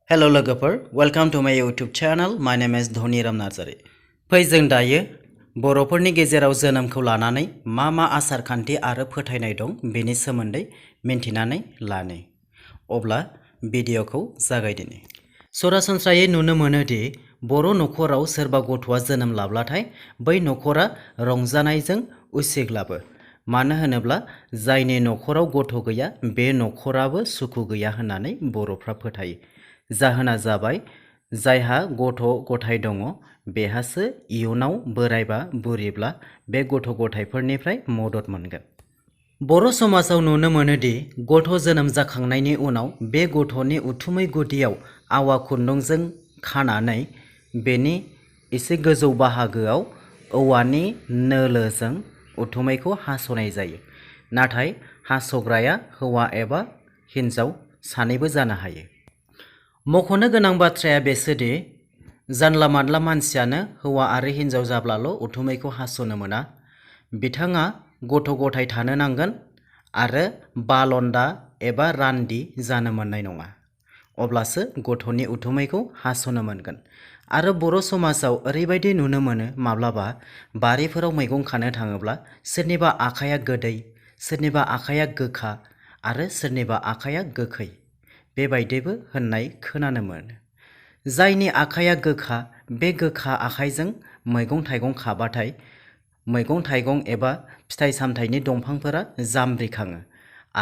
Hello लोगोफोर, welcome to my YouTube channel. My name is Dhoni Ram Narzary. फै जों दायो बर'फोरनि गेजेराव जोनोमखौ लानानै मा आसार खान्थि आरो फोथायनाय दं बेनि सोमोन्दै मिन्थिनानै लानो। अब्ला भिडिअखौ जागायदिनि। सरासनस्रायै नुनो मोनोदि बर' नखराव सोरबा गथ'आ जोनोम लाब्लाथाय बै नखरा रंजानायजों उसिग्लाबो। मानो होनोब्ला जायनि नखराव गथ' गैया बे नखराबो सुखु गैया होननानै बर'फ्रा फोथायो। जाहोना जाबाय जायहा गथ' गथाय दङ बेहासो इयुनाव बोरायबा बुरिब्ला बे गथ' गथायफोरनिफ्राय मदद मोनगोन। बर' समाजाव नुनो मोनोदि गथ' जोनोम जाखांनायनि उनाव बे गथ'नि उथुमै गुदियाव आवा खुन्दुंजों खानानै बेनि एसे गोजौ बाहागोआव औवानि नोलोजों उथुमैखौ हास'नाय जायो। नाथाय हास'ग्राया हौवा एबा हिन्जाव सानैबो जानो हायो। मख'नो गोनां बाथ्राया बेसोदि जानला मानला मानसियानो हौवा आरो हिन्जाव जाब्लाल' उथुमैखौ हास'नो मोना। बिथाङा गथ' गथाय थानो नांगोन आरो बालन्दा एबा रान्दि जानो मोननाय नङा। अब्लासो गथ'नि उथुमैखौ हास'नो मोनगोन। आरो बर' समाजाव ओरैबायदि नुनो मोनो माब्लाबा बारिफोराव मैगं खानो थाङोब्ला सोरनिबा आखाइया गोदै, सोरनिबा आखाइया गोखा आरो सोरनिबा आखाइया गोखै बेबायदिबो होननाय खोनानो मोनो। जायनि आखाइया गोखा बे गोखा आखाइजों मैगं थाइगं खाबाथाय मैगं थाइगं एबा फिथाइ सामथाइनि दंफांफोरा जामब्रिखाङो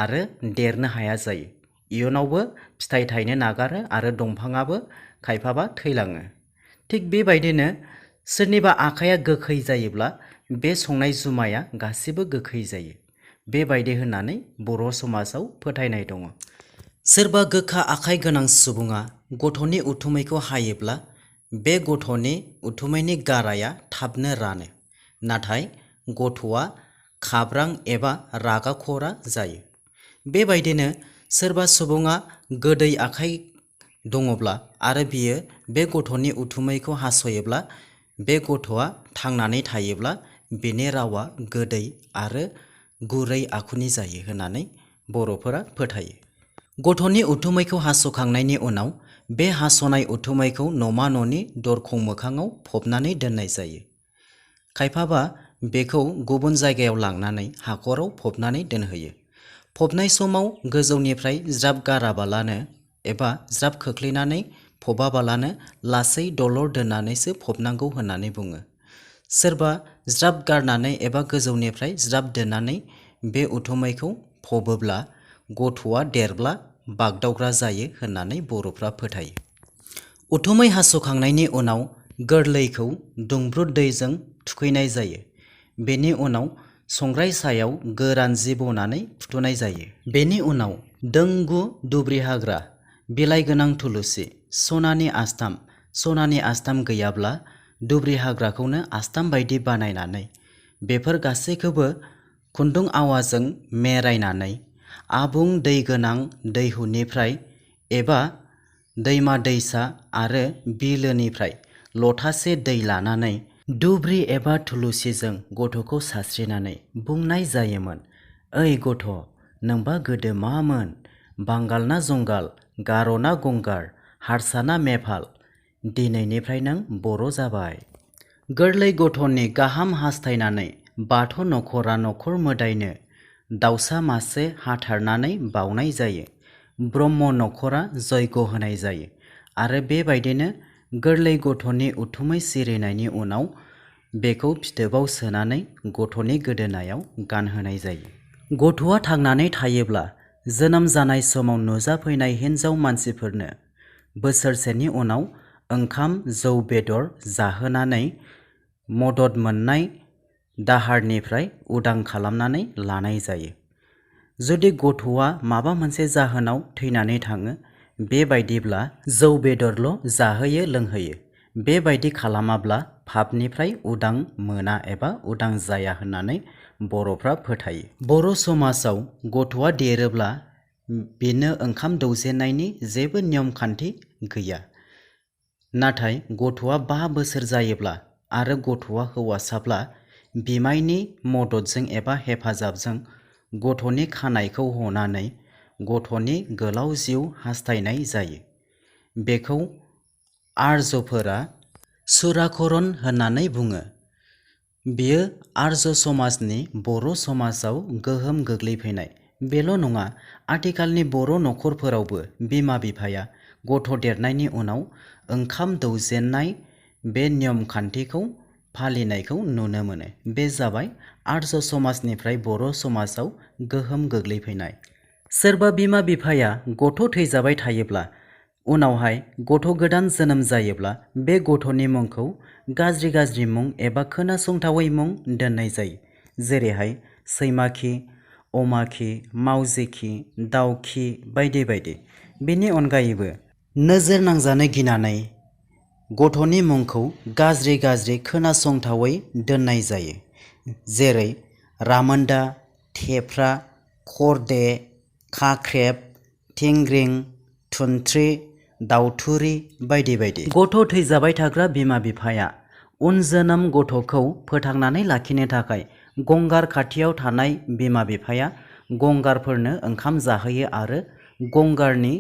आरो देरनो हाया जायो। इयुनावबो फिथाइ थायनो नागारो आरो दंफाङाबो खायफाबा थैलाङो। थिग बेबायदिनो सोरनिबा आखाइया गोखै जायोब्ला बे संनाय जुमाया गासिबो गोखै जायो। बेबायदि होननानै बर' समाजाव फोथायनाय दङ। सोरबा गोखा आखाइ गोनां सुबुङा गथ'नि उथुमैखौ हायोब्ला बे गथ'नि उथुमैनि गाराया थाबनो रानो। नाथाय गथ'आ खाब्रां एबा रागा खरा जायो। बेबायदिनो सोरबा सुबुङा गोदै आखाइ दङब्ला आरो बियो बे गथ'नि उथुमैखौ हास'योब्ला बे गथ'आ थांनानै थायोब्ला बेनि रावा गोदै आरो गुरै आखुनि जायो होननानै बर'फोरा फोथायो। गथ'नि उथुमैखौ हास'खांनायनि उनाव बे हास'नाय उथुमैखौ न'मा न'नि दरखं मोखाङाव फबनानै दोननाय जायो। खायफाबा बेखौ गुबुन जायगायाव लांनानै हाखराव फबनानै दोनहैयो। फबनाय समाव गोजौनिफ्राय ज्राब गाराबालानो एबा ज्राब खोख्लैनानै फबाबालानो लासै दलर दोननानैसो फबनांगौ होननानै बुङो। सोरबा ज्राब गारनानै एबा गोजौनिफ्राय ज्राब दोननानै बे उथुमैखौ फबोब्ला गथ'आ देरब्ला बागदावग्रा जायो होननानै बर'फ्रा फोथायो। उथुमै हास'खांनायनि उनाव गोरलैखौ दुंब्रुद दैजों थुखैनाय जायो। बेनि उनाव संग्राय सायाव गोरान जि बनानै फुथुनाय जायो। बेनि उनाव दोंगु दुब्रि हाग्रा, बिलाइ गोनां थुलुसि, सनानि आस्थाम गैयाब्ला दुब्रि हाग्राखौनो आस्थाम बायदि बानायनानै बेफोर गासैखौबो खुन्दुं आवाजों मेरायनानै आबुं दै गोनां दैहुनिफ्राय एबा दैमा दैसा आरो बिलोनिफ्राय लथासे दै लानानै दुब्रि एबा थुलुसिजों गथ'खौ सारस्रिनानै बुंनाय जायोमोन, "ओइ गथ', नोंबा गोदो मामोन? बांगाल ना जंगाल, गार' ना गंगार, हारसा ना मेपाल? दिनैनिफ्राय नों बर' जाबाय।" गोरलै गथ'नि गाहाम हास्थायनानै बाथौ नखरा नखर मोदायनो दाउसा मासे हाथारनानै बावनाय जायो। ब्रह्म नखरा जयग' होनाय जायो आरो बेबायदिनो गोरलै गथ'नि उथुमै सिरिनायनि उनाव बेखौ फिथोबाव सोनानै गथ'नि गोदोनायाव गानहोनाय जायो। गथ'आ थांनानै थायोब्ला जोनोम जानाय समाव नुजाफैनाय हिन्जाव मानसिफोरनो बोसोरसेनि उनाव ओंखाम जौ बेदर जाहोनानै मदद मोननाय दाहारनिफ्राय उदां खालामनानै लानाय जायो। जुदि गथ'आ माबा मोनसे जाहोनाव थैनानै थाङो बेबायदिब्ला जौ बेदरल' जाहोयो लोंहोयो। बेबायदि खालामाब्ला पापनिफ्राय उदां मोना एबा उदां जाया होननानै बर'फ्रा फोथायो। बर' समाजाव गथ'आ देरोब्ला बेनो ओंखाम दौजेननायनि जेबो नियम खान्थि गैया। नाथाय गथ'आ 5 बोसोर जायोब्ला आरो गथ'आ हौवासाब्ला बिमायनि मददजों एबा हेफाजाबजों गथ'नि खानायखौ हनानै गथ'नि गोलाव जिउ हास्थायनाय जायो। बेखौ आर्यफोरा सुराकरन होननानै बुङो। बेयो आर्य समाजनि बर' समाजाव गोहोम गोग्लैफैनाय। बेल' नङा, आथिखालनि बर' नखरफोरावबो बिमा बिफाया गथ' देरनायनि उनाव ओंखाम दौजेननाय बे नियम खान्थिखौ फालिनायखौ नुनो मोनो। बे जाबाय आर्य समाजनिफ्राय बर' समाजाव गोहोम गोग्लैफैनाय। सोरबा बिमा बिफाया गथ' थैजाबाय थायोब्ला उनावहाय गथ' गोदान जोनोम जायोब्ला बे गथ'नि मुंखौ गाज्रि गाज्रि मुं एबा खोनासंथावै मुं दोननाय जायो। जेरैहाय सैमा खि, अमा खि, मावजि खि, दाउ खि बायदि बायदि। बेनि अनगायैबो नोजोर नांजानो गिनानै गथ'नि मुंखौ गाज्रि गाज्रि खोनासंथावै दोननाय जायो। जेरै रामोन्दा, थेफ्रा, खरदे, खाख्रेब, थिंग्रिं, थुन्थ्रि, दाउथुरि बायदि बायदि। गथ' थैजाबाय थाग्रा बिमा बिफाया उन जोनोम गथ'खौ फोथांनानै लाखिनो थाखाय गंगार खाथियाव थानाय बिमा बिफाया गंगारफोरनो ओंखाम जाहोयो आरो गंगारनि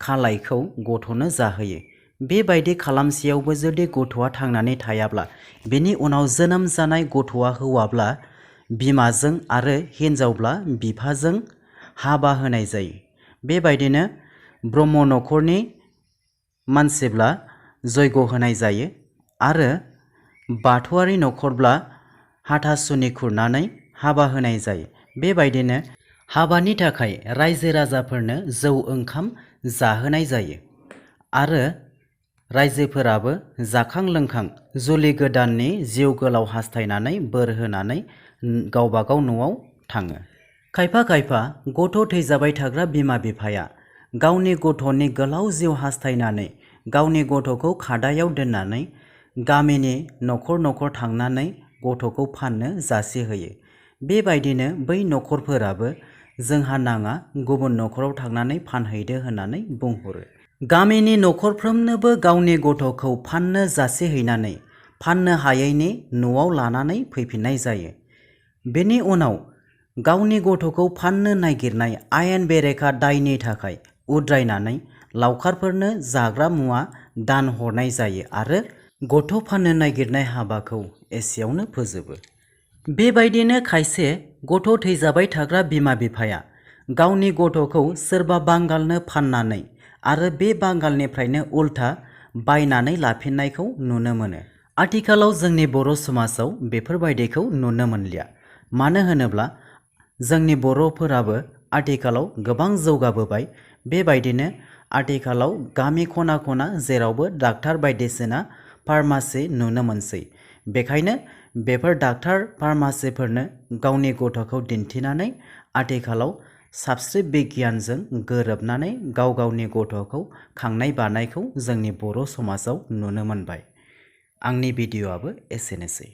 खालायखौ गथ'नो जाहोयो। बेबायदि खालामसेयावबो जुदि गथ'आ थांनानै थायाब्ला बेनि उनाव जोनोम जानाय गथ'आ हौवाब्ला बिमाजों आरो हिनजावब्ला बिफाजों हाबा होनाय जायो। बेबायदिनो ब्रह्म नखरनि मानसिब्ला जयग' होनाय जायो आरो बाथौआरि नखरब्ला हाथासुनि खुरनानै हाबा होनाय जायो। बेबायदिनो हाबानि थाखाय रायजो राजाफोरनो जौ ओंखाम जाहोनाय जायो आरो रायजोफोराबो जाखां लोंखां जुलि गोदाननि जिउ गोलाव हास्थायनानै बोर होनानै गावबागाव न'आव थाङो। खायफा खायफा गथ' थैजाबाय थाग्रा बिमा बिफाया गावनि गथ'नि गोलाव जिउ हास्थायनानै गावनि गथ'खौ खादायाव दोननानै गामिनि नखर नखर थांनानै गथ'खौ फाननो जासिहोयो। बेबायदिनो बै नखरफोराबो जोंहा नाङा, गुबुन नखराव थांनानै फानहैदो होननानै बुंहरो। गामिनि नखरफ्रोमनोबो गावनि गथ'खौ फाननो जासिहैनानै फाननो हायैनि न'आव लानानै फैफिननाय जायो। बेनि उनाव गावनि गथ'खौ फाननो नागिरनाय आयेन बेरेखा दायनि थाखाय उद्रायनानै लावखारफोरनो जाग्रा मुवा दान हरनाय जायो आरो गथ' फाननो नागिरनाय हाबाखौ एसेयावनो फोजोबो। बेबायदिनो खायसे गथ' थैजाबाय थाग्रा बिमा बिफाया गावनि गथ'खौ सोरबा बांगालनो फाननानै आरो बे बांगालनिफ्रायनो उल्था बायनानै लाफिननायखौ नुनो मोनो। आथिखालाव जोंनि बर' समाजाव बेफोरबायदिखौ नुनो मोनलिया। मानो होनोब्ला जोंनि बर'फोराबो आथिखालाव गोबां जौगाबोबाय। बेबायदिनो आथिखालाव गामि खना खना जेरावबो डाक्टार बायदिसिना फार्मासि नुनो मोनसै। बेखायनो बेफोर डाक्टार फार्मासिफोरनो गावनि गथ'खौ दिन्थिनानै आथिखालाव सावस्रि बिगियानजों गोरोबनानै गाव गावनि गथ'खौ खांनाय बानायखौ जोंनि बर' समाजाव नुनो मोनबाय। आंनि भिडिअ'आबो एसेनोसै।